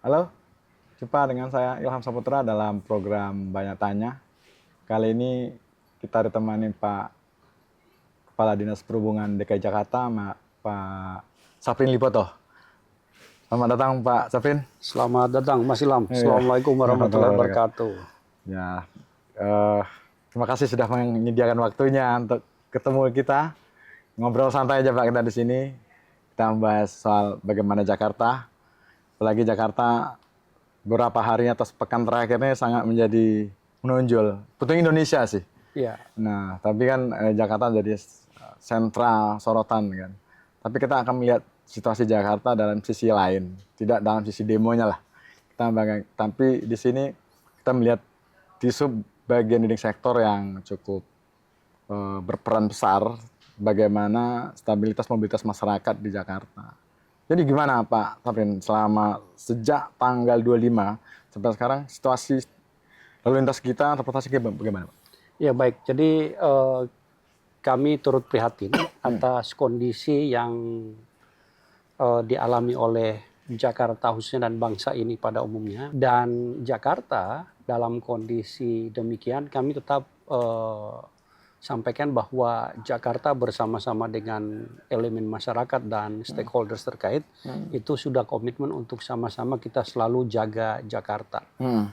Halo, jumpa dengan saya Ilham Saputra dalam program Banyak Tanya. Kali ini kita ditemani Pak Kepala Dinas Perhubungan DKI Jakarta, Pak Safrin Lipoto. Selamat datang Pak Safrin. Selamat datang Mas Ilham. Iya. Assalamualaikum warahmatullahi wabarakatuh. Ya, terima kasih sudah menyediakan waktunya untuk ketemu kita. Ngobrol santai aja Pak kita di sini. Kita membahas soal bagaimana Jakarta. Apalagi Jakarta beberapa hari atau sepekan terakhir ini sangat menjadi menonjol. Untuk Indonesia sih. Iya. Nah, tapi kan Jakarta jadi sentral sorotan kan. Tapi kita akan melihat situasi Jakarta dalam sisi lain, tidak dalam sisi demonya lah. Tapi di sini kita melihat di bagian leading sektor yang cukup berperan besar bagaimana stabilitas mobilitas masyarakat di Jakarta. Jadi gimana Pak Safrin, selama sejak tanggal 25 sampai sekarang situasi lalu lintas kita, transportasi bagaimana Pak? Ya baik, jadi kami turut prihatin atas kondisi yang dialami oleh Jakarta khususnya dan bangsa ini pada umumnya. Dan Jakarta dalam kondisi demikian kami tetap sampaikan bahwa Jakarta bersama-sama dengan elemen masyarakat dan stakeholders terkait itu sudah komitmen untuk sama-sama kita selalu jaga Jakarta.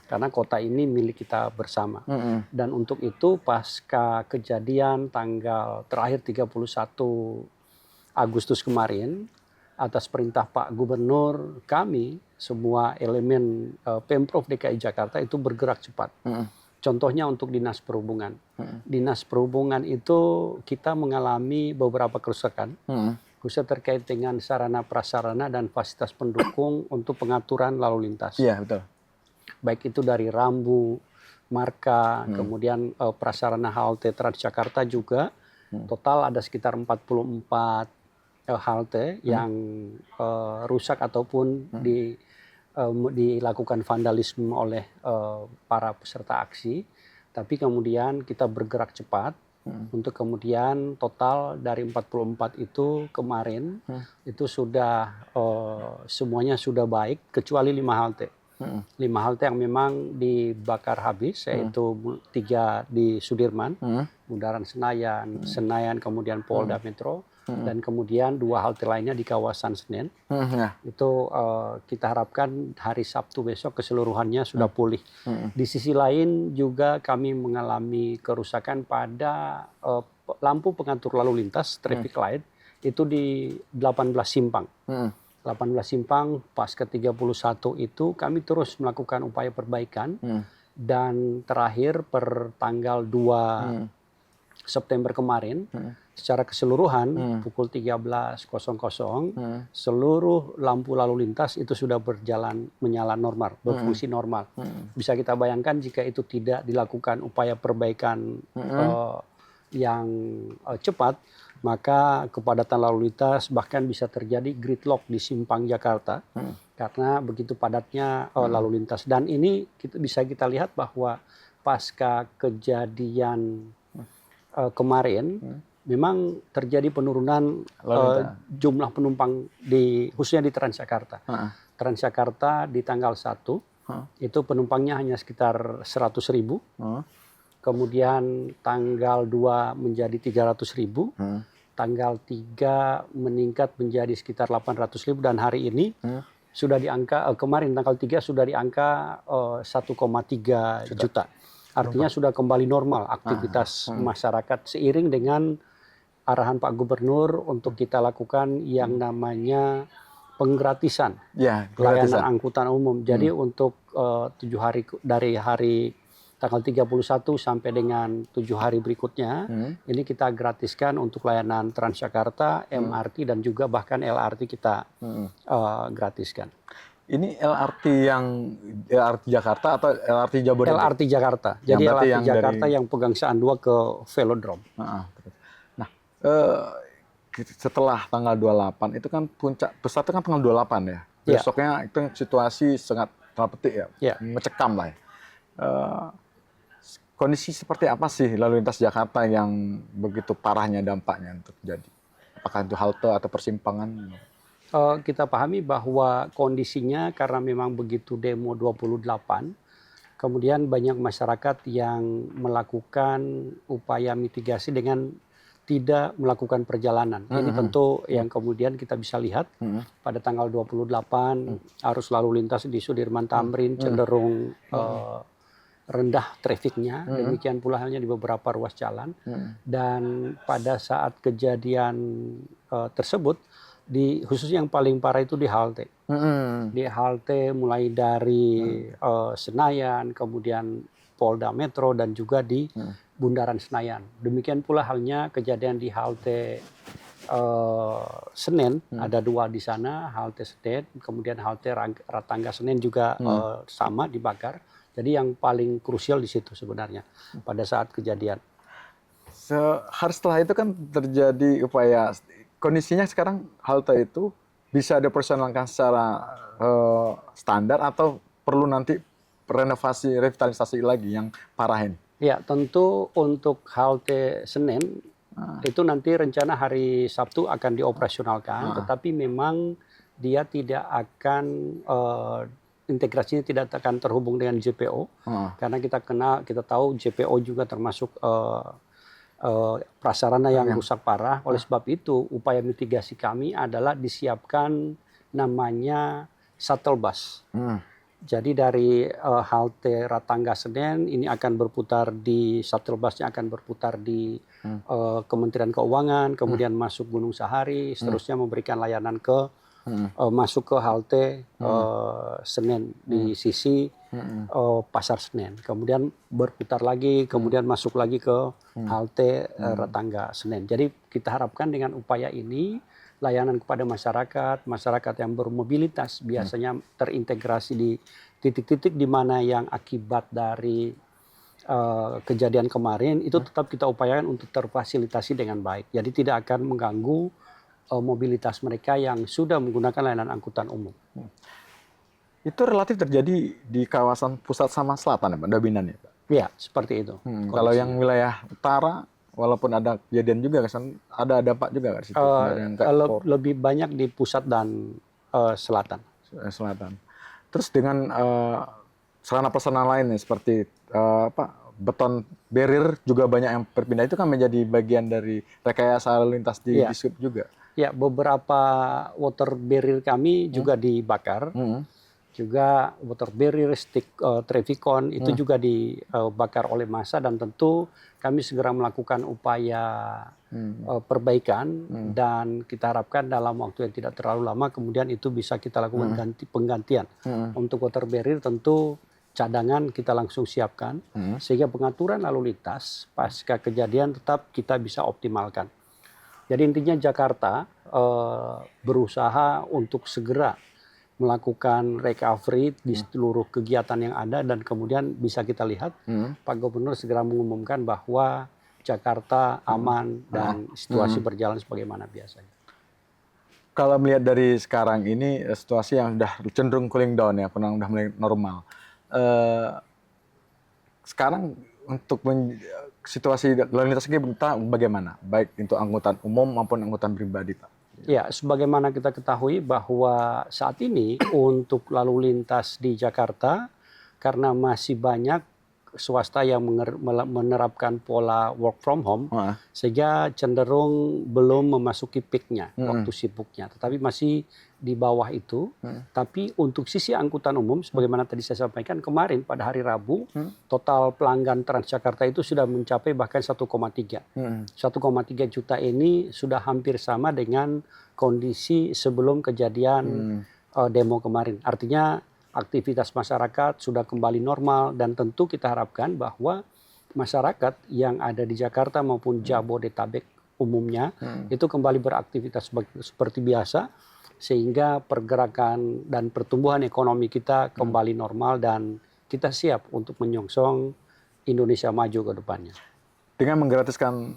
Karena kota ini milik kita bersama. Dan untuk itu pasca kejadian tanggal terakhir 31 Agustus kemarin, atas perintah Pak Gubernur, kami semua elemen Pemprov DKI Jakarta itu bergerak cepat. Contohnya untuk Dinas Perhubungan. Dinas Perhubungan itu kita mengalami beberapa kerusakan, khususnya terkait dengan sarana prasarana dan fasilitas pendukung untuk pengaturan lalu lintas. Iya, betul. Baik itu dari rambu, marka, kemudian prasarana halte Transjakarta juga. Total ada sekitar 44 halte yang rusak ataupun dilakukan vandalisme oleh para peserta aksi, tapi kemudian kita bergerak cepat untuk kemudian total dari 44 itu kemarin itu sudah semuanya sudah baik kecuali 5 halte. 5 halte yang memang dibakar habis, yaitu 3 di Sudirman, Bundaran Senayan, Senayan kemudian Polda Metro, dan kemudian 2 halte lainnya di kawasan Senen. Itu kita harapkan hari Sabtu besok keseluruhannya sudah pulih. Di sisi lain juga kami mengalami kerusakan pada lampu pengatur lalu lintas, traffic light, itu di 18 simpang. 18 simpang pasca 31 itu kami terus melakukan upaya perbaikan. Dan terakhir per tanggal 2 September kemarin, secara keseluruhan pukul 13.00 seluruh lampu lalu lintas itu sudah menyala normal, berfungsi normal. Bisa kita bayangkan jika itu tidak dilakukan upaya perbaikan yang cepat, maka kepadatan lalu lintas bahkan bisa terjadi gridlock di simpang Jakarta karena begitu padatnya lalu lintas. Dan ini bisa kita lihat bahwa pasca kejadian kemarin memang terjadi penurunan jumlah penumpang khususnya di Transjakarta. Transjakarta di tanggal 1 itu penumpangnya hanya sekitar 100.000. Kemudian tanggal 2 menjadi 300.000. Tanggal 3 meningkat menjadi sekitar 800.000 dan hari ini sudah di angka kemarin tanggal 3 sudah di angka 1,3 juta. Artinya sudah kembali normal aktivitas masyarakat seiring dengan arahan Pak Gubernur untuk kita lakukan yang namanya penggratisan layanan angkutan umum. Jadi untuk 7 hari dari hari tanggal 31 sampai dengan 7 hari berikutnya, ini kita gratiskan untuk layanan Transjakarta, MRT dan juga bahkan LRT kita gratiskan. Ini LRT Jakarta atau LRT Jabodetabek? LRT Jakarta. Jadi LRT Jakarta yang pegangsaan 2 ke Velodrome. Nah, setelah tanggal 28 itu kan puncak besar itu kan tanggal 28 ya. Besoknya itu situasi sangat tanda petik ya, mencekam lah ya. Kondisi seperti apa sih lalu lintas Jakarta yang begitu parahnya dampaknya terjadi? Apakah itu halte atau persimpangan? kita pahami bahwa kondisinya karena memang begitu demo 28, kemudian banyak masyarakat yang melakukan upaya mitigasi dengan tidak melakukan perjalanan. Ini tentu yang kemudian kita bisa lihat pada tanggal 28 arus lalu lintas di Sudirman Tamrin cenderung rendah trafiknya, demikian pula halnya di beberapa ruas jalan. Dan pada saat kejadian tersebut, khususnya yang paling parah itu di halte. Di halte mulai dari Senayan, kemudian Polda Metro, dan juga di Bundaran Senayan. Demikian pula halnya kejadian di halte Senen, ada 2 di sana, halte Senen, kemudian halte Ratangga Senen juga sama dibakar. Jadi yang paling krusial di situ sebenarnya pada saat kejadian. Sehari setelah itu kan terjadi upaya, kondisinya sekarang halte itu bisa dioperasionalkan secara standar atau perlu nanti renovasi, revitalisasi lagi yang parah ini? Ya, tentu untuk halte Senen itu nanti rencana hari Sabtu akan dioperasionalkan, tetapi memang dia tidak akan integrasinya tidak akan terhubung dengan JPO, karena kita tahu JPO juga termasuk prasarana yang rusak parah. Oleh sebab itu, upaya mitigasi kami adalah disiapkan namanya shuttle bus. Jadi dari halte Ratangga Senen ini akan berputar shuttle busnya akan berputar di Kementerian Keuangan, kemudian masuk Gunung Sahari, seterusnya memberikan layanan masuk ke halte Senen di sisi Pasar Senen, kemudian berputar lagi, kemudian masuk lagi ke halte Ratangga Senen. Jadi kita harapkan dengan upaya ini layanan kepada masyarakat yang bermobilitas biasanya terintegrasi di titik-titik di mana yang akibat dari kejadian kemarin itu tetap kita upayakan untuk terfasilitasi dengan baik. Jadi tidak akan mengganggu mobilitas mereka yang sudah menggunakan layanan angkutan umum. Itu relatif terjadi di kawasan pusat sama selatan ya Pak, dominan ya Pak? Ya, seperti itu. Kalau yang wilayah utara, walaupun ada kejadian juga, ada dampak juga di situ? Lebih banyak di pusat dan selatan. Selatan. Terus dengan sarana prasarana lain seperti beton barrier juga banyak yang berpindah, itu kan menjadi bagian dari rekayasa lalu lintas di Dishub juga. Ya, beberapa water barrier kami juga dibakar. Juga water barrier, stick Trafficon itu juga dibakar oleh massa, dan tentu kami segera melakukan upaya perbaikan dan kita harapkan dalam waktu yang tidak terlalu lama kemudian itu bisa kita lakukan penggantian. Untuk water barrier tentu cadangan kita langsung siapkan sehingga pengaturan lalu lintas pasca kejadian tetap kita bisa optimalkan. Jadi intinya Jakarta berusaha untuk segera melakukan recovery di seluruh kegiatan yang ada, dan kemudian bisa kita lihat Pak Gubernur segera mengumumkan bahwa Jakarta aman dan situasi berjalan sebagaimana biasanya. Kalau melihat dari sekarang ini situasi yang sudah cenderung cooling down ya, sudah mulai normal. Sekarang untuk situasi lalu lintas kita bagaimana? Baik untuk angkutan umum maupun angkutan pribadi Pak? Ya, sebagaimana kita ketahui bahwa saat ini untuk lalu lintas di Jakarta, karena masih banyak swasta yang menerapkan pola work from home, sehingga cenderung belum memasuki peaknya, waktu sibuknya. Tetapi masih di bawah itu. Tapi untuk sisi angkutan umum, sebagaimana tadi saya sampaikan kemarin pada hari Rabu, total pelanggan Transjakarta itu sudah mencapai bahkan 1,3. 1,3 juta ini sudah hampir sama dengan kondisi sebelum kejadian demo kemarin. Artinya aktivitas masyarakat sudah kembali normal, dan tentu kita harapkan bahwa masyarakat yang ada di Jakarta maupun Jabodetabek umumnya itu kembali beraktivitas seperti biasa, sehingga pergerakan dan pertumbuhan ekonomi kita kembali normal dan kita siap untuk menyongsong Indonesia maju ke depannya. Dengan menggratiskan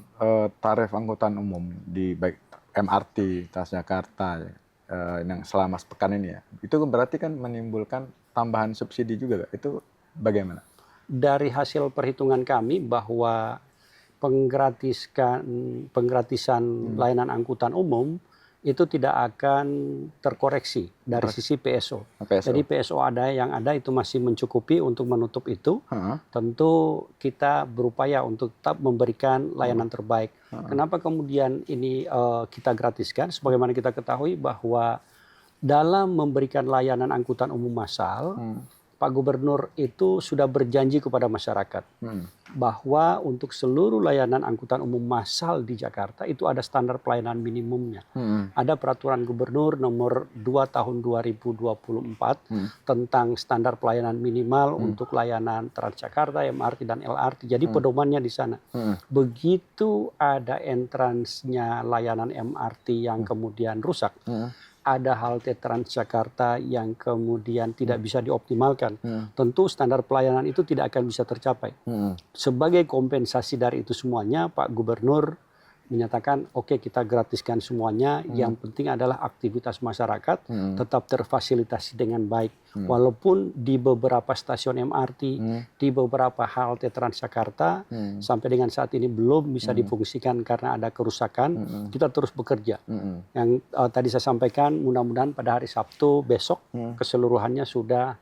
tarif angkutan umum di baik MRT, Transjakarta, yang selama sepekan ini ya, itu berarti kan menimbulkan tambahan subsidi juga, itu bagaimana? Dari hasil perhitungan kami bahwa penggratisan layanan angkutan umum itu tidak akan terkoreksi dari sisi PSO. PSO. Jadi PSO yang ada itu masih mencukupi untuk menutup itu. Tentu kita berupaya untuk tetap memberikan layanan terbaik. Kenapa kemudian ini kita gratiskan? Sebagaimana kita ketahui bahwa dalam memberikan layanan angkutan umum massal, Pak Gubernur itu sudah berjanji kepada masyarakat bahwa untuk seluruh layanan angkutan umum massal di Jakarta itu ada standar pelayanan minimumnya. Ada peraturan Gubernur nomor 2 tahun 2024 tentang standar pelayanan minimal untuk layanan Transjakarta, MRT dan LRT. Jadi pedomannya di sana. Begitu ada entrance-nya layanan MRT yang kemudian rusak, ada halte Transjakarta yang kemudian tidak bisa dioptimalkan, tentu standar pelayanan itu tidak akan bisa tercapai. Sebagai kompensasi dari itu semuanya, Pak Gubernur menyatakan, oke, kita gratiskan semuanya, yang penting adalah aktivitas masyarakat tetap terfasilitasi dengan baik. Walaupun di beberapa stasiun MRT, di beberapa halte Transjakarta, sampai dengan saat ini belum bisa difungsikan karena ada kerusakan, kita terus bekerja. Yang tadi saya sampaikan, mudah-mudahan pada hari Sabtu besok keseluruhannya sudah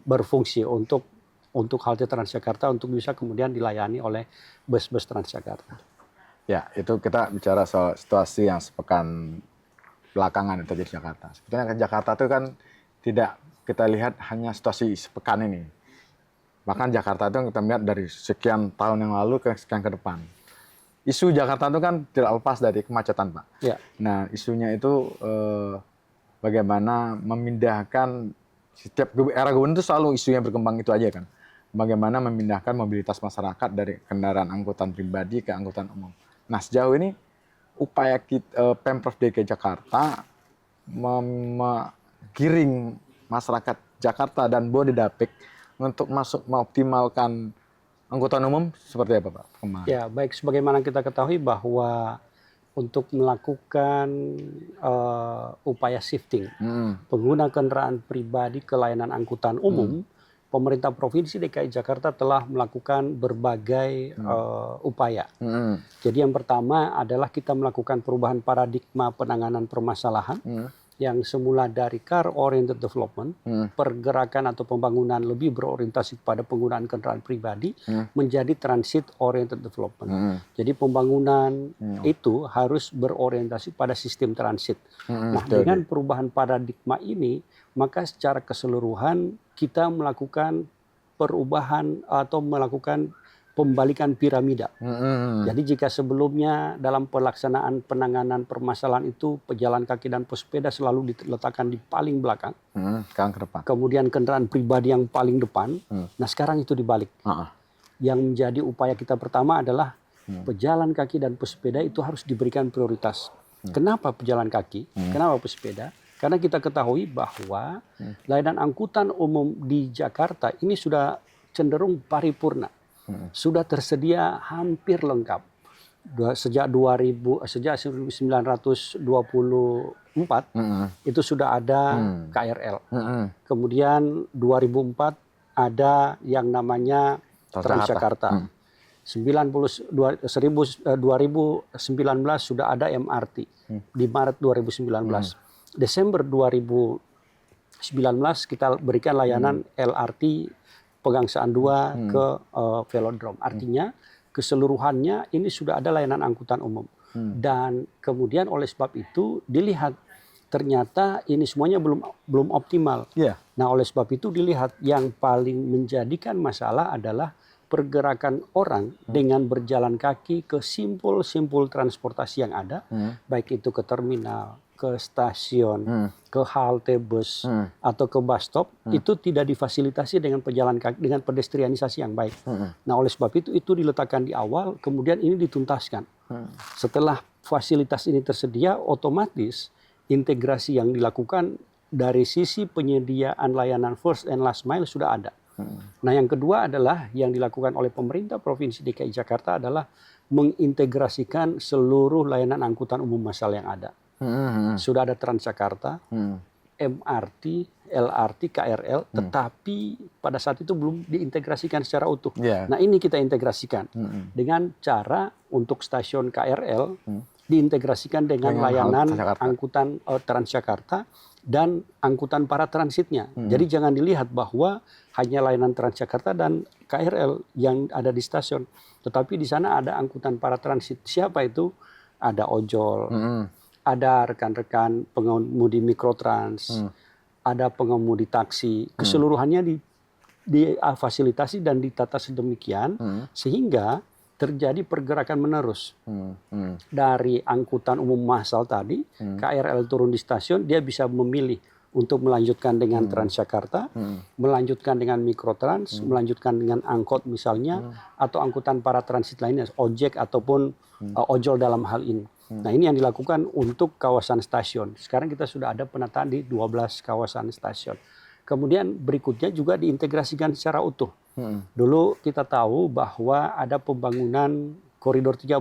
berfungsi untuk halte Transjakarta, untuk bisa kemudian dilayani oleh bus-bus Transjakarta. Ya, itu kita bicara soal situasi yang sepekan belakangan yang terjadi di Jakarta. Sebetulnya Jakarta itu kan tidak kita lihat hanya situasi sepekan ini. Bahkan Jakarta itu kita melihat dari sekian tahun yang lalu ke sekian ke depan. Isu Jakarta itu kan tidak lepas dari kemacetan, Pak. Ya. Nah, isunya itu bagaimana memindahkan, setiap era gubernur itu selalu isu yang berkembang itu aja kan. Bagaimana memindahkan mobilitas masyarakat dari kendaraan angkutan pribadi ke angkutan umum. Nah, sejauh ini upaya Pemprov DKI Jakarta menggiring masyarakat Jakarta dan Bodebek untuk masuk mengoptimalkan angkutan umum seperti apa, Pak? Ya, baik, sebagaimana kita ketahui bahwa untuk melakukan upaya shifting pengguna kendaraan pribadi ke layanan angkutan umum, pemerintah Provinsi DKI Jakarta telah melakukan berbagai upaya. Jadi yang pertama adalah kita melakukan perubahan paradigma penanganan permasalahan yang semula dari car oriented development, pergerakan atau pembangunan lebih berorientasi pada penggunaan kendaraan pribadi, menjadi transit oriented development. Jadi pembangunan itu harus berorientasi pada sistem transit. Nah, dengan perubahan paradigma ini, maka secara keseluruhan kita melakukan perubahan atau melakukan pembalikan piramida. Jadi jika sebelumnya dalam pelaksanaan penanganan permasalahan itu pejalan kaki dan pesepeda selalu diletakkan di paling belakang, sekarang ke depan. Kemudian kendaraan pribadi yang paling depan. Nah, sekarang itu dibalik. Yang menjadi upaya kita pertama adalah pejalan kaki dan pesepeda itu harus diberikan prioritas. Kenapa pejalan kaki? Kenapa pesepeda? Karena kita ketahui bahwa layanan angkutan umum di Jakarta ini sudah cenderung paripurna. Sudah tersedia hampir lengkap. Sejak 1924 itu sudah ada KRL. Kemudian 2004 ada yang namanya Transjakarta. 2019 sudah ada MRT di Maret 2019. Desember 2019 kita berikan layanan LRT Pegangsaan 2 ke Velodrome. Artinya keseluruhannya ini sudah ada layanan angkutan umum. Dan kemudian oleh sebab itu dilihat ternyata ini semuanya belum optimal. Nah, oleh sebab itu dilihat yang paling menjadikan masalah adalah pergerakan orang dengan berjalan kaki ke simpul-simpul transportasi yang ada, baik itu ke terminal, ke stasiun, ke halte bus, atau ke bus stop, itu tidak difasilitasi dengan pejalan kaki, dengan pedestrianisasi yang baik. Nah, oleh sebab itu diletakkan di awal, kemudian ini dituntaskan. Setelah fasilitas ini tersedia, otomatis integrasi yang dilakukan dari sisi penyediaan layanan first and last mile sudah ada. Nah, yang kedua adalah yang dilakukan oleh pemerintah Provinsi DKI Jakarta adalah mengintegrasikan seluruh layanan angkutan umum massal yang ada. Sudah ada Transjakarta, MRT, LRT, KRL, tetapi pada saat itu belum diintegrasikan secara utuh. Nah, ini kita integrasikan dengan cara untuk stasiun KRL diintegrasikan dengan Dengan layanan Transjakarta. angkutan Transjakarta dan angkutan para transitnya. Jadi jangan dilihat bahwa hanya layanan Transjakarta dan KRL yang ada di stasiun, tetapi di sana ada angkutan para transit. Siapa itu? Ada ojol, ada rekan-rekan pengemudi mikrotrans, ada pengemudi taksi. Keseluruhannya difasilitasi dan ditata sedemikian sehingga terjadi pergerakan menerus dari angkutan umum massal tadi, KRL turun di stasiun, dia bisa memilih untuk melanjutkan dengan Transjakarta, melanjutkan dengan mikrotrans, melanjutkan dengan angkot misalnya, atau angkutan para transit lainnya, ojek ataupun ojol dalam hal ini. Nah, ini yang dilakukan untuk kawasan stasiun. Sekarang kita sudah ada penataan di 12 kawasan stasiun. Kemudian berikutnya juga diintegrasikan secara utuh. Dulu kita tahu bahwa ada pembangunan koridor 13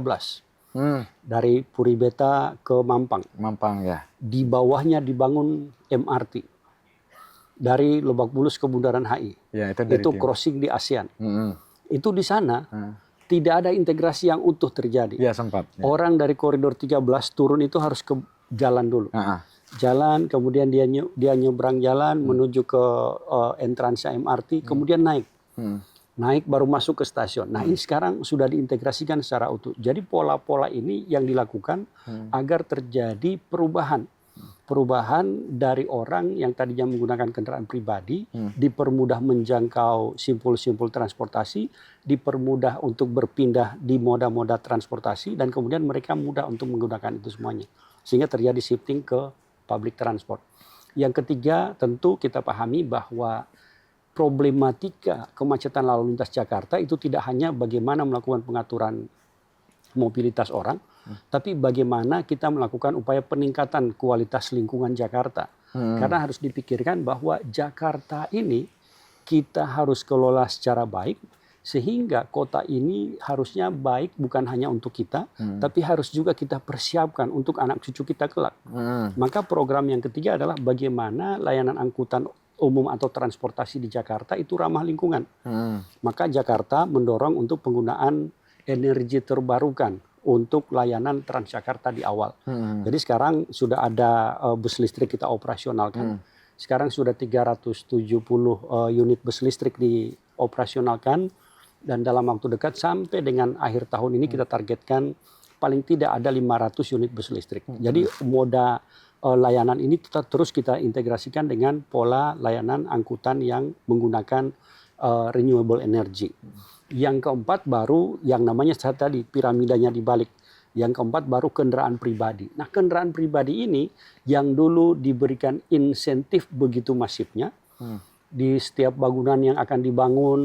dari Puri Beta ke Mampang. Mampang ya. Di bawahnya dibangun MRT dari Lebak Bulus ke Bundaran HI. Ya, itu dari Itu tim. crossing di ASEAN. Itu di sana tidak ada integrasi yang utuh terjadi. Iya sempat. Ya. Orang dari koridor 13 turun itu harus ke jalan dulu. Jalan, kemudian dia nyebrang jalan menuju ke entrance MRT, kemudian naik. Naik baru masuk ke stasiun. Nah, ini sekarang sudah diintegrasikan secara utuh. Jadi pola-pola ini yang dilakukan agar terjadi perubahan. Perubahan dari orang yang tadinya menggunakan kendaraan pribadi, dipermudah menjangkau simpul-simpul transportasi, dipermudah untuk berpindah di moda-moda transportasi, dan kemudian mereka mudah untuk menggunakan itu semuanya. Sehingga terjadi shifting ke public transport. Yang ketiga, tentu kita pahami bahwa problematika kemacetan lalu lintas Jakarta itu tidak hanya bagaimana melakukan pengaturan mobilitas orang, tapi bagaimana kita melakukan upaya peningkatan kualitas lingkungan Jakarta. Karena harus dipikirkan bahwa Jakarta ini kita harus kelola secara baik, sehingga kota ini harusnya baik bukan hanya untuk kita, tapi harus juga kita persiapkan untuk anak cucu kita kelak. Maka program yang ketiga adalah bagaimana layanan angkutan umum atau transportasi di Jakarta itu ramah lingkungan. Maka Jakarta mendorong untuk penggunaan energi terbarukan untuk layanan Transjakarta di awal. Jadi sekarang sudah ada bus listrik kita operasionalkan. Sekarang sudah 370 unit bus listrik dioperasionalkan, dan dalam waktu dekat sampai dengan akhir tahun ini kita targetkan paling tidak ada 500 unit bus listrik. Jadi moda layanan ini terus kita integrasikan dengan pola layanan angkutan yang menggunakan renewable energy. Yang keempat baru yang namanya tadi piramidanya dibalik. Yang keempat baru kendaraan pribadi. Nah, kendaraan pribadi ini yang dulu diberikan insentif begitu masifnya, di setiap bangunan yang akan dibangun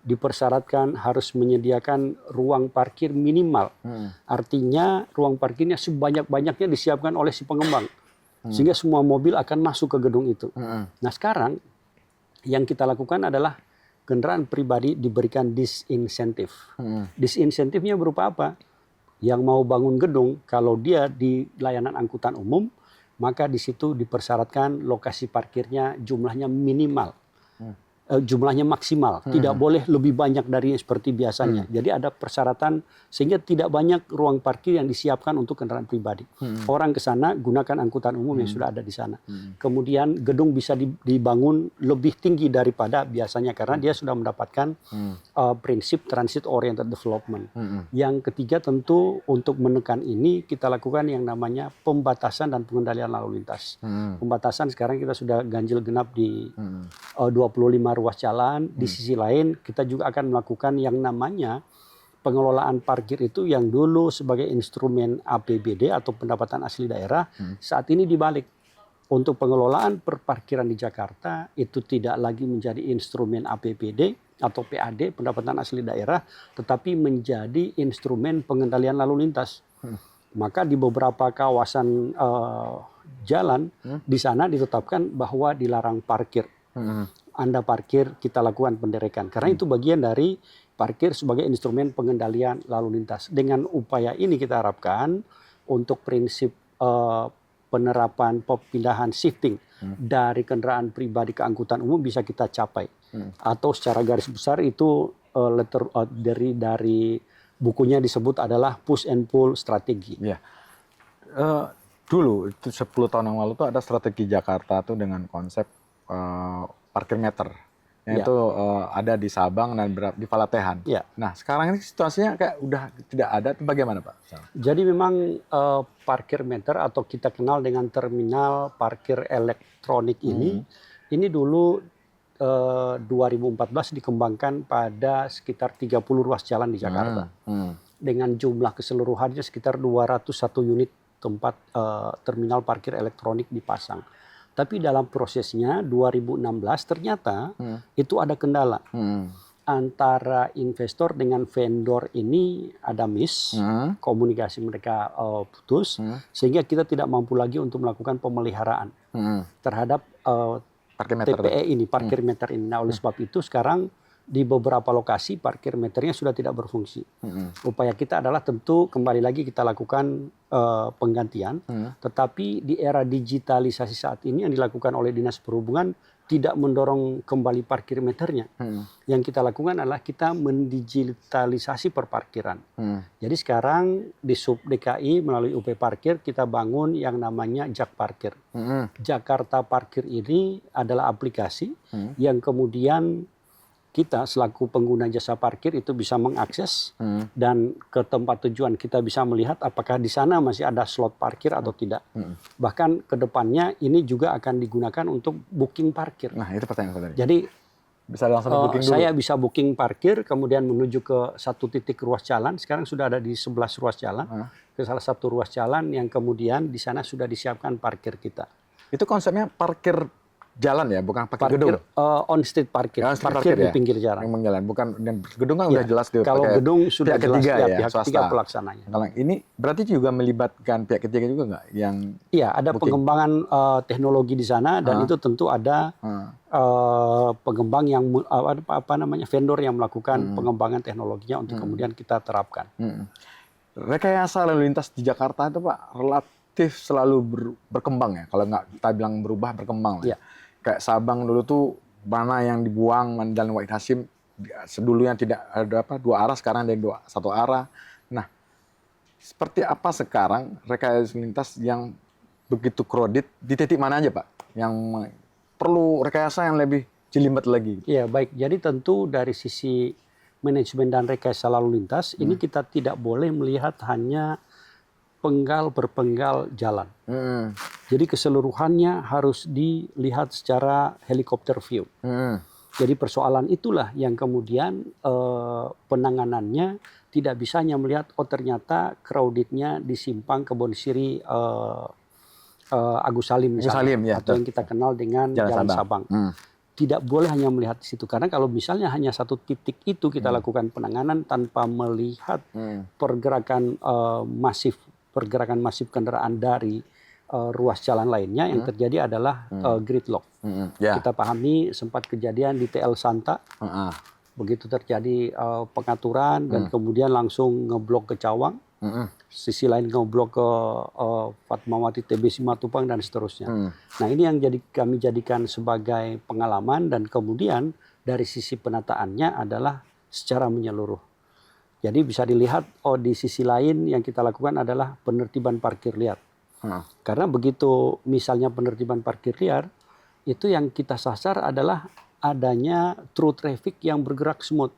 dipersyaratkan harus menyediakan ruang parkir minimal. Artinya ruang parkirnya sebanyak-banyaknya disiapkan oleh si pengembang. Sehingga semua mobil akan masuk ke gedung itu. Nah, sekarang yang kita lakukan adalah kendaraan pribadi diberikan disinsentif. Disinsentifnya berupa apa? Yang mau bangun gedung, kalau dia di layanan angkutan umum, maka di situ dipersyaratkan lokasi parkirnya jumlahnya minimal. Jumlahnya maksimal, tidak boleh lebih banyak dari seperti biasanya. Jadi ada persyaratan sehingga tidak banyak ruang parkir yang disiapkan untuk kendaraan pribadi. Orang ke sana gunakan angkutan umum yang sudah ada di sana. Kemudian gedung bisa dibangun lebih tinggi daripada biasanya karena dia sudah mendapatkan prinsip transit oriented development. Yang ketiga tentu untuk menekan ini kita lakukan yang namanya pembatasan dan pengendalian lalu lintas. Pembatasan sekarang kita sudah ganjil genap di 25 ruas jalan. Di sisi lain kita juga akan melakukan yang namanya pengelolaan parkir itu yang dulu sebagai instrumen APBD atau pendapatan asli daerah, saat ini dibalik. Untuk pengelolaan perparkiran di Jakarta itu tidak lagi menjadi instrumen APBD atau PAD, pendapatan asli daerah, tetapi menjadi instrumen pengendalian lalu lintas. Maka di beberapa kawasan jalan di sana ditetapkan bahwa dilarang parkir. Anda parkir, kita lakukan penderekan. Karena itu bagian dari parkir sebagai instrumen pengendalian lalu lintas. Dengan upaya ini kita harapkan untuk prinsip penerapan pindahan shifting dari kendaraan pribadi ke angkutan umum bisa kita capai. Atau secara garis besar itu dari bukunya disebut adalah push and pull strategi. Ya. Eh, dulu itu 10 tahun yang lalu tuh ada strategi Jakarta tuh dengan konsep parkir meter. Yang Ya. itu ada di Sabang dan di Palatehan. Ya. Nah, sekarang ini situasinya kayak udah tidak ada. Itu bagaimana, Pak? Jadi memang parkir meter atau kita kenal dengan terminal parkir elektronik ini dulu 2014 dikembangkan pada sekitar 30 ruas jalan di Jakarta. Dengan jumlah keseluruhannya sekitar 201 unit tempat terminal parkir elektronik dipasang. Tapi dalam prosesnya 2016 ternyata itu ada kendala. Antara investor dengan vendor ini ada miss, komunikasi mereka putus, sehingga kita tidak mampu lagi untuk melakukan pemeliharaan terhadap TPE ini, parkir meter ini. Nah, oleh sebab itu sekarang di beberapa lokasi parkir meternya sudah tidak berfungsi. Upaya kita adalah tentu kembali lagi kita lakukan penggantian, tetapi di era digitalisasi saat ini yang dilakukan oleh Dinas Perhubungan tidak mendorong kembali parkir meternya. Yang kita lakukan adalah kita mendigitalisasi perparkiran. Jadi sekarang di Sub DKI melalui UP Parkir kita bangun yang namanya Jak Parkir. Jakarta Parkir ini adalah aplikasi yang kemudian kita selaku pengguna jasa parkir itu bisa mengakses dan ke tempat tujuan kita bisa melihat apakah di sana masih ada slot parkir atau tidak. Bahkan ke depannya ini juga akan digunakan untuk booking parkir. Nah, itu pertanyaan saya tadi. Jadi bisa langsung booking dulu. saya bisa booking parkir kemudian menuju ke satu titik ruas jalan. Sekarang sudah ada di 11 ruas jalan. Ke salah satu ruas jalan yang kemudian di sana sudah disiapkan parkir kita. Itu konsepnya parkir jalan ya, bukan parkir gedung. On street parkir, Ya, on street parkir di ya? pinggir jalan. Yang jalan, bukan dan gedung kan Ya, udah jelas tuh. kalau pakai gedung sudah pihak jelas ketiga ya, ya, pihak swasta. ketiga pelaksananya. Kalau ini berarti juga melibatkan pihak ketiga juga nggak yang Iya, ada booking? pengembangan teknologi di sana dan itu tentu ada pengembang yang vendor yang melakukan pengembangan teknologinya untuk kemudian kita terapkan. Rekayasa lalu lintas di Jakarta itu Pak relatif selalu berkembang ya. Kalau nggak kita bilang berubah, berkembang lah. Ya. Kayak Sabang dulu tuh mana yang dibuang dan Wahid Hasim sedulunya tidak ada dua arah, sekarang ada satu arah. Nah, seperti apa sekarang rekayasa lalu lintas yang begitu kredit di titik mana aja Pak? Yang perlu rekayasa yang lebih jelimet lagi. Iya, baik. Jadi tentu dari sisi manajemen dan rekayasa lalu lintas ini kita tidak boleh melihat hanya penggal berpenggal jalan. Jadi keseluruhannya harus dilihat secara helikopter view. Jadi persoalan itulah yang kemudian penanganannya tidak bisa hanya melihat ternyata crowdednya di simpang Kebon Siri Agus Salim misalnya, Salim, ya, atau yang kita kenal dengan Jalan Sabang. Tidak boleh hanya melihat di situ karena kalau misalnya hanya satu titik itu kita lakukan penanganan tanpa melihat pergerakan masif kendaraan dari ruas jalan lainnya, yang terjadi adalah gridlock. Kita pahami sempat kejadian di TL Santa, begitu terjadi pengaturan dan kemudian langsung ngeblok ke Cawang, sisi lain ngeblok ke Fatmawati, TB Simatupang dan seterusnya. Nah ini yang kami jadikan sebagai pengalaman dan kemudian dari sisi penataannya adalah secara menyeluruh. Jadi bisa dilihat di sisi lain yang kita lakukan adalah penertiban parkir liar. Karena begitu misalnya penertiban parkir liar, itu yang kita sasar adalah adanya true traffic yang bergerak smooth.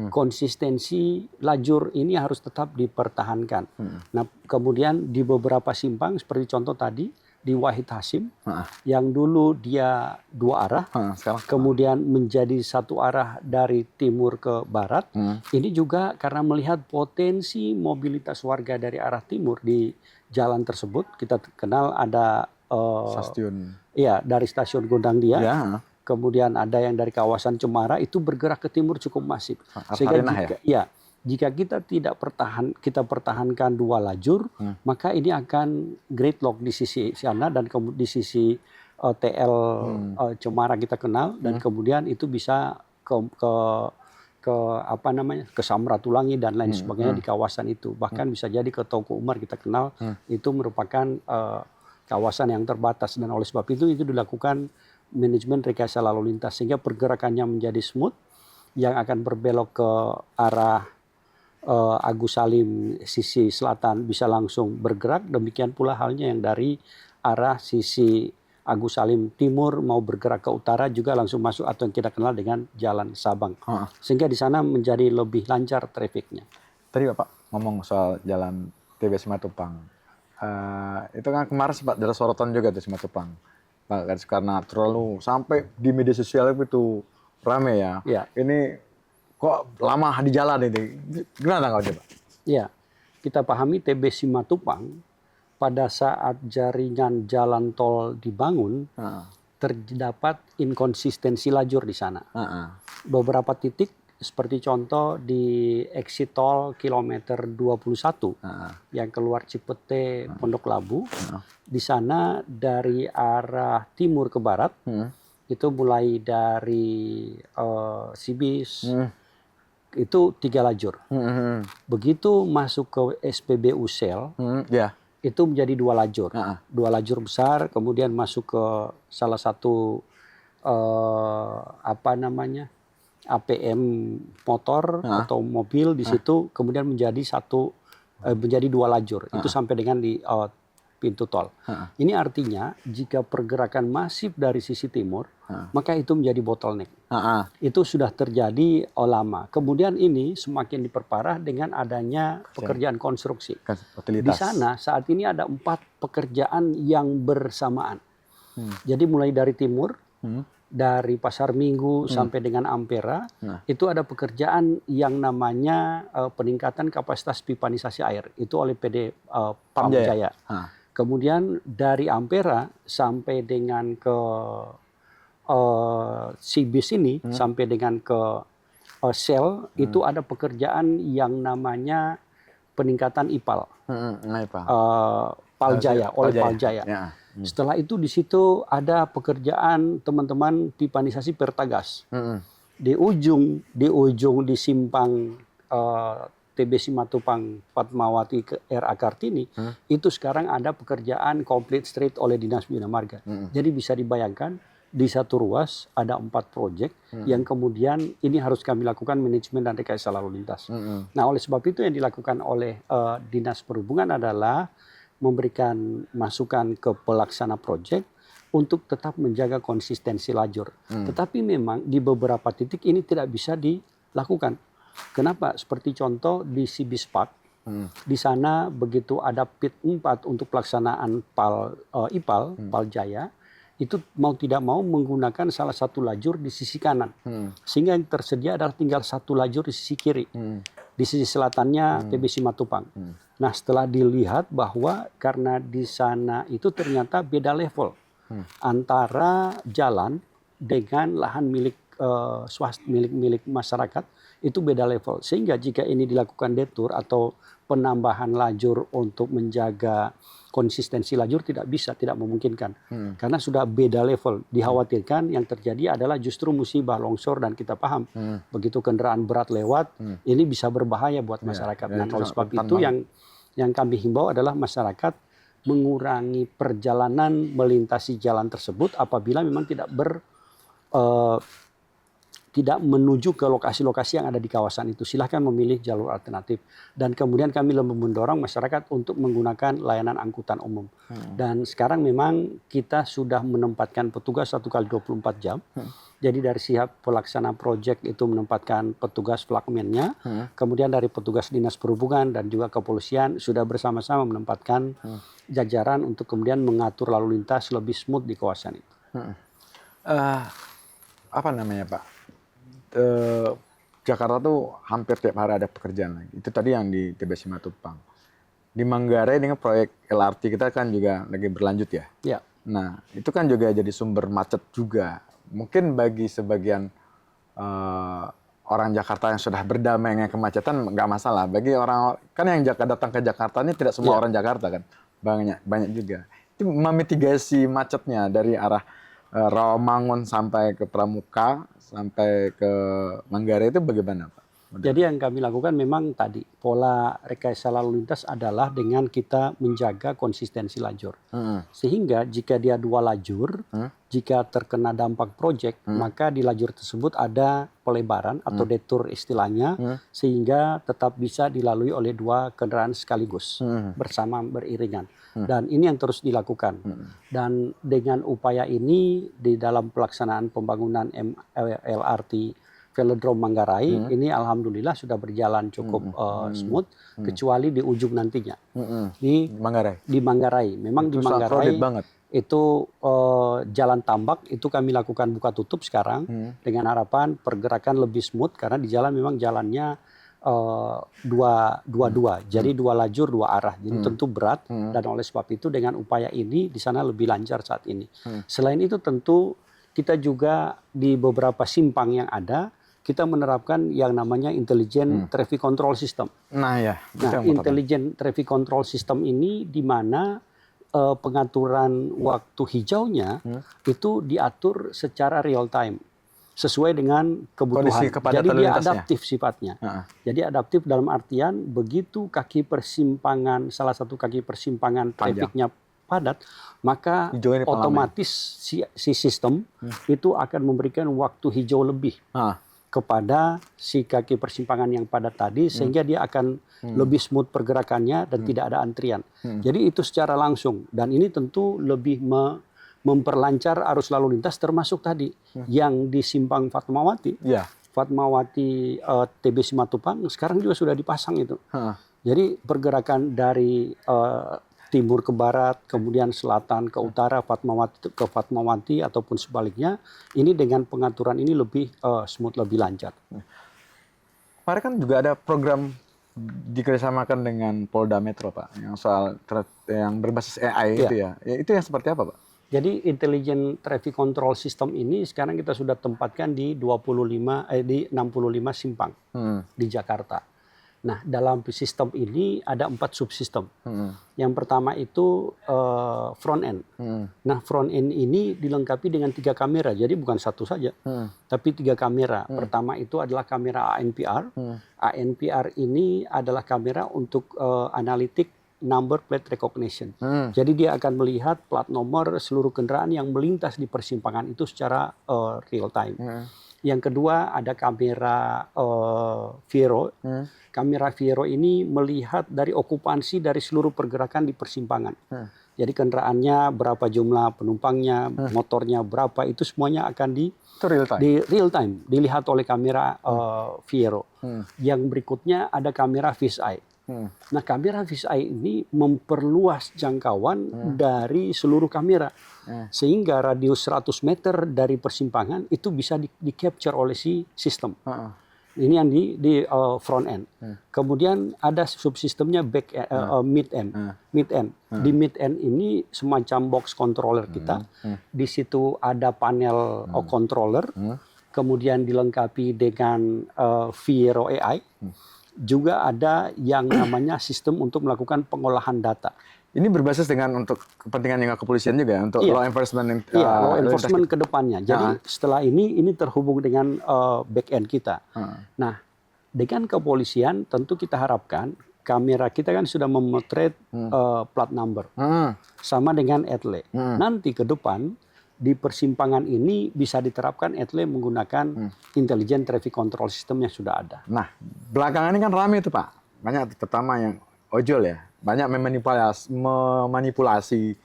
Konsistensi lajur ini harus tetap dipertahankan. Nah kemudian di beberapa simpang seperti contoh tadi di Wahid Hasim yang dulu dia dua arah, kemudian menjadi satu arah dari timur ke barat. Ini juga karena melihat potensi mobilitas warga dari arah timur di jalan tersebut. Kita kenal ada stasiun. Iya, dari stasiun Gondang Dia. Ya. Kemudian ada yang dari kawasan Cemara itu bergerak ke timur cukup masif. Sehingga jika kita tidak pertahankan dua lajur, maka ini akan gridlock di sisi sana dan di sisi TL Cemara kita kenal dan kemudian itu bisa ke Samratulangi dan lain sebagainya di kawasan itu. Bahkan bisa jadi ke Tauku Umar kita kenal itu merupakan kawasan yang terbatas dan oleh sebab itu dilakukan manajemen rekayasa lalu lintas sehingga pergerakannya menjadi smooth, yang akan berbelok ke arah Agus Salim sisi selatan bisa langsung bergerak, demikian pula halnya yang dari arah sisi Agus Salim timur mau bergerak ke utara juga langsung masuk atau yang kita kenal dengan Jalan Sabang. Sehingga di sana menjadi lebih lancar trafiknya. Tadi Bapak ngomong soal jalan TB Simatupang. Itu kan kemarin sempat ada sorotan juga di Simatupang. Pak, karena terlalu sampai di media sosial itu rame ya. Ya. Ini kok lama di jalan ini. Gimana tanggapannya Pak? Ya, kita pahami TB Simatupang pada saat jaringan jalan tol dibangun terdapat inkonsistensi lajur di sana. Beberapa titik seperti contoh di exit tol kilometer 21 yang keluar Cipete Pondok Labu. Di sana dari arah timur ke barat itu mulai dari Sibis itu 3 lajur. Begitu masuk ke SPBU Sel itu menjadi 2 lajur. 2 lajur besar, kemudian masuk ke salah satu APM motor atau mobil di situ, kemudian menjadi 2 lajur. Itu sampai dengan di pintu tol. Ini artinya jika pergerakan masif dari sisi timur, maka itu menjadi bottleneck. Itu sudah terjadi lama. Kemudian ini semakin diperparah dengan adanya pekerjaan konstruksi. Di sana saat ini ada 4 pekerjaan yang bersamaan. Jadi mulai dari timur, dari Pasar Minggu sampai dengan Ampera, itu ada pekerjaan yang namanya peningkatan kapasitas pipanisasi air. Itu oleh PD Pamjaya. Kemudian dari Ampera sampai dengan ke Sibis ini, sampai dengan ke Sel, itu ada pekerjaan yang namanya peningkatan IPAL. Paljaya, oleh Paljaya. Setelah itu di situ ada pekerjaan teman-teman pipanisasi Pertagas. Di ujung di simpang TB Simatupang Fatmawati ke RA Kartini, itu sekarang ada pekerjaan complete street oleh Dinas Bina Marga. Jadi bisa dibayangkan di satu ruas ada 4 proyek yang kemudian ini harus kami lakukan manajemen dan rekayasa lalu lintas. Nah, oleh sebab itu yang dilakukan oleh Dinas Perhubungan adalah memberikan masukan ke pelaksana proyek untuk tetap menjaga konsistensi lajur. Tetapi memang di beberapa titik ini tidak bisa dilakukan. Kenapa? Seperti contoh di Sibis Park, di sana begitu ada PIT 4 untuk pelaksanaan IPAL, Paljaya, itu mau tidak mau menggunakan salah satu lajur di sisi kanan. Sehingga yang tersedia adalah tinggal 1 lajur di sisi kiri. Di sisi selatannya TB Simatupang. Nah, setelah dilihat bahwa karena di sana itu ternyata beda level antara jalan dengan lahan milik milik masyarakat, itu beda level. Sehingga jika ini dilakukan detour atau penambahan lajur untuk menjaga konsistensi lajur tidak memungkinkan. Karena sudah beda level. Dikhawatirkan yang terjadi adalah justru musibah longsor, dan kita paham begitu kendaraan berat lewat, ini bisa berbahaya buat masyarakat. Nah, oleh sebab itu yang kami himbau adalah masyarakat mengurangi perjalanan melintasi jalan tersebut apabila memang tidak menuju ke lokasi-lokasi yang ada di kawasan itu. Silahkan memilih jalur alternatif. Dan kemudian kami lebih mendorong masyarakat untuk menggunakan layanan angkutan umum. Dan sekarang memang kita sudah menempatkan petugas 1 kali 24 jam. Jadi dari pihak pelaksana proyek itu menempatkan petugas flagmannya. Kemudian dari petugas Dinas Perhubungan dan juga kepolisian sudah bersama-sama menempatkan jajaran untuk kemudian mengatur lalu lintas lebih smooth di kawasan itu. Apa namanya Pak? Jakarta tuh hampir tiap hari ada pekerjaan lagi. Itu tadi yang di TB Simatupang. Di Manggarai dengan proyek LRT kita kan juga lagi berlanjut ya. Ya. Nah, itu kan juga jadi sumber macet juga. Mungkin bagi sebagian orang Jakarta yang sudah berdamai dengan kemacetan nggak masalah. Bagi orang kan yang datang ke Jakarta ini tidak semua orang Jakarta kan. Banyak juga. Itu memitigasi macetnya dari arah Rawamangun sampai ke Pramuka sampai ke Manggarai itu bagaimana Pak? Jadi yang kami lakukan memang tadi pola rekayasa lalu lintas adalah dengan kita menjaga konsistensi lajur. Sehingga jika dia 2 lajur, jika terkena dampak proyek, maka di lajur tersebut ada pelebaran atau detour istilahnya, sehingga tetap bisa dilalui oleh 2 kendaraan sekaligus bersama beriringan. Dan ini yang terus dilakukan. Dan dengan upaya ini di dalam pelaksanaan pembangunan LRT Velodrome Manggarai ini alhamdulillah sudah berjalan cukup smooth, kecuali di ujung nantinya di Manggarai. Di Manggarai, memang Itu di Manggarai banget. itu jalan tambak itu kami lakukan buka tutup sekarang dengan harapan pergerakan lebih smooth karena di jalan memang jalannya dua, jadi 2 lajur 2 arah, jadi tentu berat dan oleh sebab itu dengan upaya ini di sana lebih lancar saat ini. Selain itu tentu kita juga di beberapa simpang yang ada kita menerapkan yang namanya Intelligent Traffic Control System. Nah ya. Nah, Intelligent Traffic Control System ini di mana pengaturan waktu hijaunya itu diatur secara real time sesuai dengan kebutuhan. Jadi dia adaptif sifatnya. Jadi adaptif dalam artian begitu salah satu kaki persimpangan trafiknya padat, maka otomatis si sistem itu akan memberikan waktu hijau lebih kepada si kaki persimpangan yang padat tadi, sehingga dia akan lebih smooth pergerakannya dan tidak ada antrian. Jadi itu secara langsung, dan ini tentu lebih memperlancar arus lalu lintas, termasuk tadi yang di simpang Fatmawati. Fatmawati TB Simatupang sekarang juga sudah dipasang itu. Jadi pergerakan dari timur ke barat, kemudian selatan ke utara, Fatmawati ke Fatmawati ataupun sebaliknya, ini dengan pengaturan ini lebih smooth, lebih lancar. Kemarin kan juga ada program dikerjasamakan dengan Polda Metro, Pak, yang soal yang berbasis AI itu ya. Itu yang seperti apa, Pak? Jadi Intelligent Traffic Control System ini sekarang kita sudah tempatkan di 65 simpang di Jakarta. Nah, dalam sistem ini ada 4 subsistem. Yang pertama itu front end. Nah, front end ini dilengkapi dengan 3 kamera, jadi bukan satu saja, tapi 3 kamera. Pertama itu adalah kamera ANPR. ANPR ini adalah kamera untuk analitik number plate recognition. Jadi dia akan melihat plat nomor seluruh kendaraan yang melintas di persimpangan itu secara real time. Yang kedua ada kamera Viero. Kamera Viero ini melihat dari okupansi dari seluruh pergerakan di persimpangan. Jadi kendaraannya berapa jumlah penumpangnya, motornya berapa, itu semuanya akan di real time dilihat oleh kamera Viero. Yang berikutnya ada kamera Fisheye. Nah, kamera Fisheye ini memperluas jangkauan dari seluruh kamera. Sehingga radius 100 meter dari persimpangan itu bisa di-capture oleh si sistem. Ini yang di front end. Kemudian ada subsistemnya mid end. Di mid end ini semacam box controller kita. Di situ ada panel controller. Kemudian dilengkapi dengan Viero AI. Juga ada yang namanya sistem untuk melakukan pengolahan data. Ini berbasis dengan untuk kepentingan yang kepolisian juga, untuk law enforcement. Law enforcement ke depannya. Jadi setelah ini terhubung dengan back end kita. Nah, dengan kepolisian tentu kita harapkan kamera kita kan sudah memotret plat number. Sama dengan ETLE. Nanti ke depan di persimpangan ini bisa diterapkan ETLE menggunakan Intelligent Traffic Control System yang sudah ada. Nah, belakangan ini kan ramai itu, Pak. Banyak terutama yang ojol ya. Banyak memanipulasi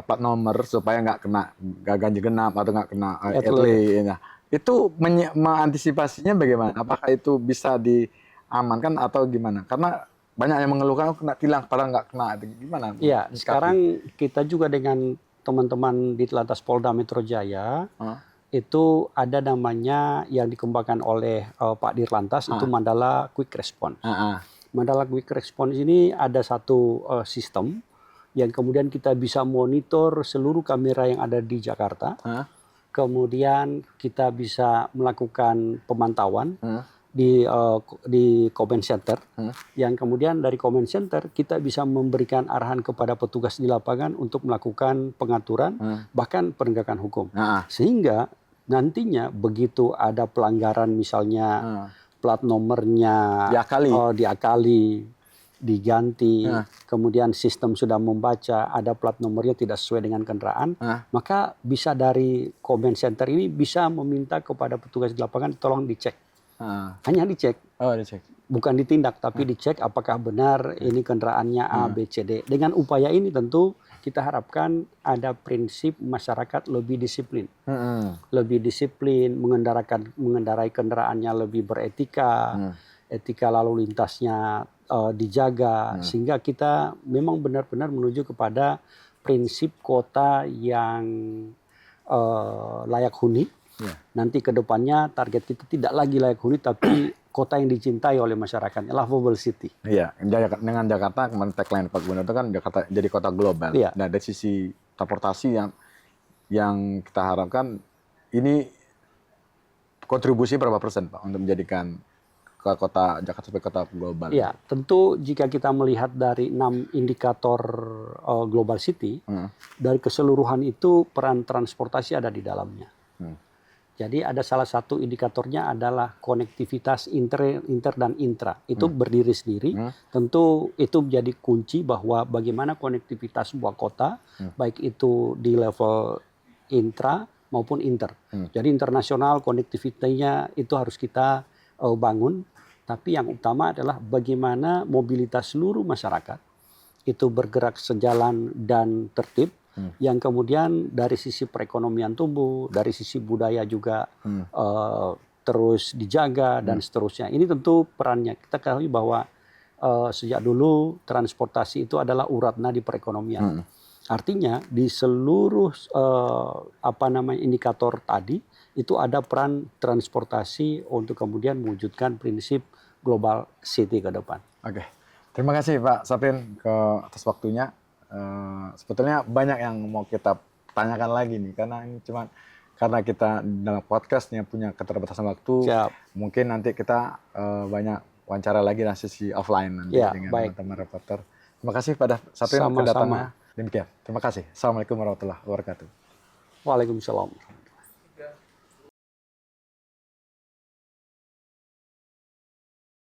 plat nomor supaya nggak kena ganjil genap atau nggak kena ETLE. Nah, itu mengantisipasinya bagaimana? Apakah itu bisa diamankan atau gimana? Karena banyak yang mengeluhkan kena tilang padahal nggak kena. Gimana? Iya, sekarang kita juga dengan teman-teman di Telantas Polda Metro Jaya itu ada namanya yang dikembangkan oleh Pak Dirlantas itu Mandala Quick Response. Mandala Quick Response ini ada satu sistem yang kemudian kita bisa monitor seluruh kamera yang ada di Jakarta. Kemudian kita bisa melakukan pemantauan di comment center, yang kemudian dari comment center kita bisa memberikan arahan kepada petugas di lapangan untuk melakukan pengaturan, bahkan penegakan hukum. Sehingga nantinya begitu ada pelanggaran misalnya plat nomornya diakali, diganti, kemudian sistem sudah membaca ada plat nomornya tidak sesuai dengan kendaraan, maka bisa dari comment center ini bisa meminta kepada petugas di lapangan tolong dicek. Hanya dicek. Dicek. Bukan ditindak, tapi dicek apakah benar ini kendaraannya A, B, C, D. Dengan upaya ini tentu kita harapkan ada prinsip masyarakat lebih disiplin. Lebih disiplin, mengendarai kendaraannya lebih beretika, etika lalu lintasnya dijaga, sehingga kita memang benar-benar menuju kepada prinsip kota yang layak huni. Nanti ke depannya target kita tidak lagi layak huni, tapi kota yang dicintai oleh masyarakatnya, lovable city. Iya, dengan Jakarta, kemarin tagline Pak Gubernur itu kan Jakarta jadi kota global. Iya. Nah, dari sisi transportasi yang kita harapkan ini kontribusi berapa persen Pak untuk menjadikan ke kota Jakarta sebagai kota global? Iya, tentu jika kita melihat dari 6 indikator global city, dari keseluruhan itu peran transportasi ada di dalamnya. Jadi ada salah satu indikatornya adalah konektivitas inter dan intra. Itu berdiri sendiri. Tentu itu menjadi kunci bahwa bagaimana konektivitas sebuah kota, baik itu di level intra maupun inter. Jadi internasional konektivitasnya itu harus kita bangun. Tapi yang utama adalah bagaimana mobilitas seluruh masyarakat itu bergerak sejalan dan tertib. Yang kemudian dari sisi perekonomian tumbuh, dari sisi budaya juga terus dijaga dan seterusnya. Ini tentu perannya. Kita ketahui bahwa sejak dulu transportasi itu adalah urat nadi perekonomian. Artinya di seluruh indikator tadi itu ada peran transportasi untuk kemudian mewujudkan prinsip global city ke depan. Oke, terima kasih Pak Saprin atas waktunya. Sebetulnya banyak yang mau kita tanyakan lagi nih, karena kita dalam podcastnya punya keterbatasan waktu. Mungkin nanti kita banyak wawancara lagi dari sisi offline nanti dengan teman-teman reporter. Terima kasih pada Saprin kedatangannya. Demikian, terima kasih. Assalamualaikum warahmatullahi wabarakatuh. Waalaikumsalam.